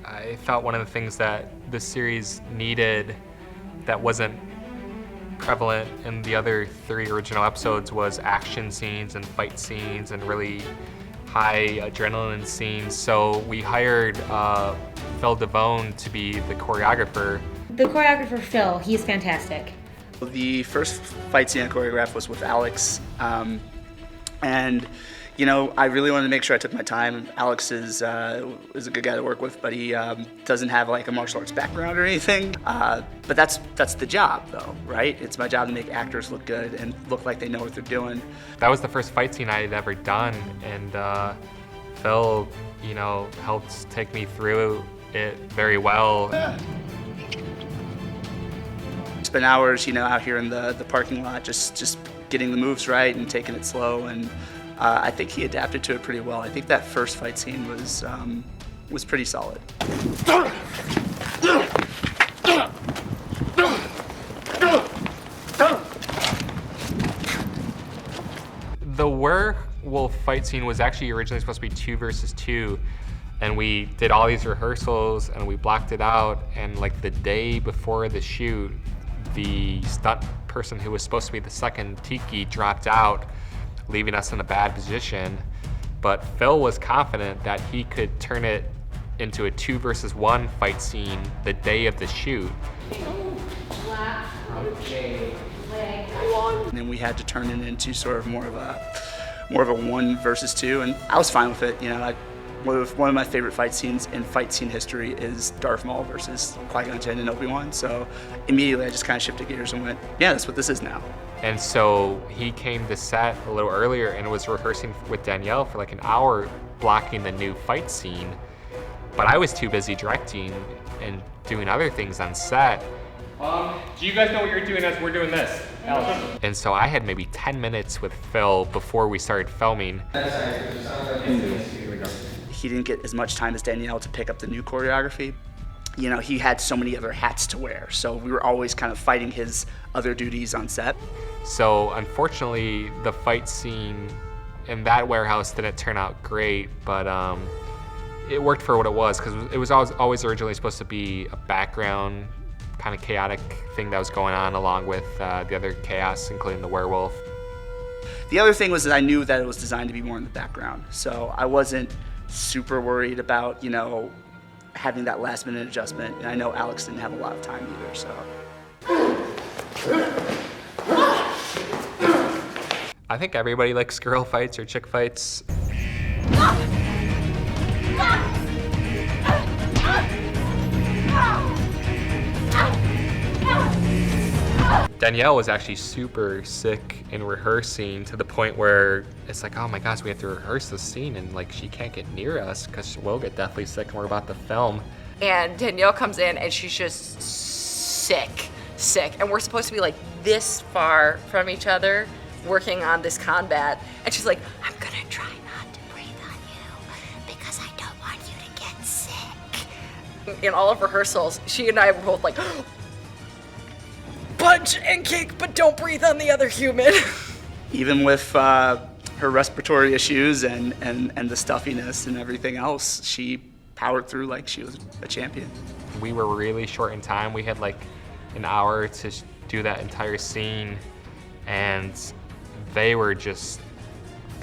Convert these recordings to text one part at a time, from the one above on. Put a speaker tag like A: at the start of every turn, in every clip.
A: I thought one of the things that this series needed that wasn't prevalent in the other 3 original episodes was action scenes and fight scenes and really high adrenaline scenes. So we hired Phil DeVone to be the choreographer.
B: The choreographer, Phil, he's fantastic.
C: The first fight scene I choreographed was with Alex, and you know, I really wanted to make sure I took my time. Alex is a good guy to work with, but he doesn't have like a martial arts background or anything. But that's the job, though, right? It's my job to make actors look good and look like they know what they're doing.
A: That was the first fight scene I had ever done, and Phil, you know, helped take me through it very well.
C: Spent hours, you know, out here in the parking lot, just getting the moves right and taking it slow, and I think he adapted to it pretty well. I think that first fight scene was pretty solid.
A: The werewolf fight scene was actually originally supposed to be 2 versus 2, and we did all these rehearsals and we blocked it out, and like the day before the shoot, the stunt person who was supposed to be the second Tiki dropped out, leaving us in a bad position. But Phil was confident that he could turn it into a 2 versus 1 fight scene the day of the shoot.
C: And then we had to turn it into sort of more of a 1 versus 2, and I was fine with it. You know, one of my favorite fight scenes in fight scene history is Darth Maul versus Qui-Gon Jinn and Obi-Wan. So immediately I just kind of shifted gears and went, yeah, that's what this is now.
A: And so he came to set a little earlier and was rehearsing with Danielle for like an hour, blocking the new fight scene. But I was too busy directing and doing other things on set. Do you guys know what you're doing as we're doing this? And so I had maybe 10 minutes with Phil before we started filming.
C: He didn't get as much time as Danielle to pick up the new choreography. You know, he had so many other hats to wear, so we were always kind of fighting his other duties on set.
A: So unfortunately, the fight scene in that warehouse didn't turn out great, but it worked for what it was, because it was always originally supposed to be a background kind of chaotic thing that was going on along with the other chaos, including the werewolf.
C: The other thing was that I knew that it was designed to be more in the background, so I wasn't super worried about, you know, having that last minute adjustment, and I know Alex didn't have a lot of time either, so.
A: I think everybody likes girl fights or chick fights. Danielle was actually super sick in rehearsing, to the point where it's like, oh my gosh, we have to rehearse this scene, and like she can't get near us because we'll get deathly sick and we're about to film.
D: And Danielle comes in and she's just sick. And we're supposed to be like this far from each other working on this combat. And she's like, I'm gonna try not to breathe on you because I don't want you to get sick. In all of rehearsals, she and I were both like, punch and kick, but don't breathe on the other human.
C: Even with her respiratory issues and the stuffiness and everything else, she powered through like she was a champion.
A: We were really short in time. We had like an hour to do that entire scene, and they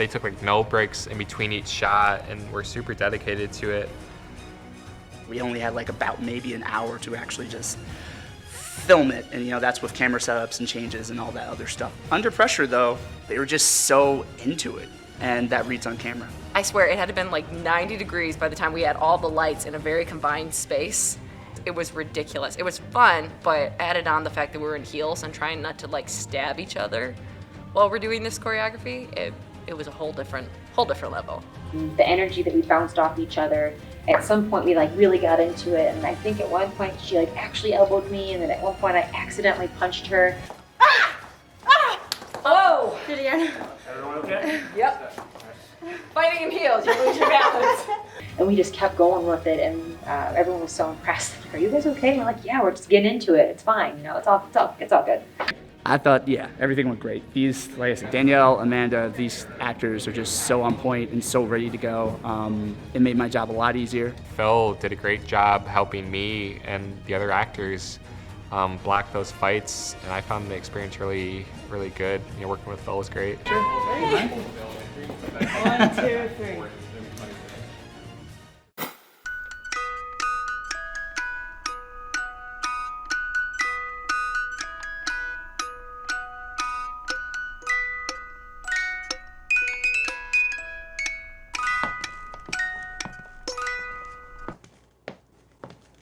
A: took like no breaks in between each shot and were super dedicated to it.
C: We only had like about maybe an hour to actually just film it, and you know, that's with camera setups and changes and all that other stuff. Under pressure though, they were just so into it, and that reads on camera.
D: I swear it had been like 90 degrees by the time we had all the lights in a very confined space. It was ridiculous. It was fun, but added on the fact that we were in heels and trying not to like stab each other while we're doing this choreography, it was a whole different level.
B: The energy that we bounced off each other, at some point we like really got into it, and I think at one point she like actually elbowed me, and then at one point I accidentally punched her.
D: Ah! Ah! Oh!
B: Do it again.
E: Everyone okay?
D: Yep. Fighting in heels, you lose your balance.
B: And we just kept going with it, and everyone was so impressed. Like, are you guys okay? And we're like, yeah, we're just getting into it. It's fine, you know, it's all good.
C: I thought, yeah, everything went great. These, like I said, Danielle, Amanda, these actors are just so on point and so ready to go. It made my job a lot easier.
A: Phil did a great job helping me and the other actors block those fights, and I found the experience really, really good. You know, working with Phil was great.
E: One, two, three.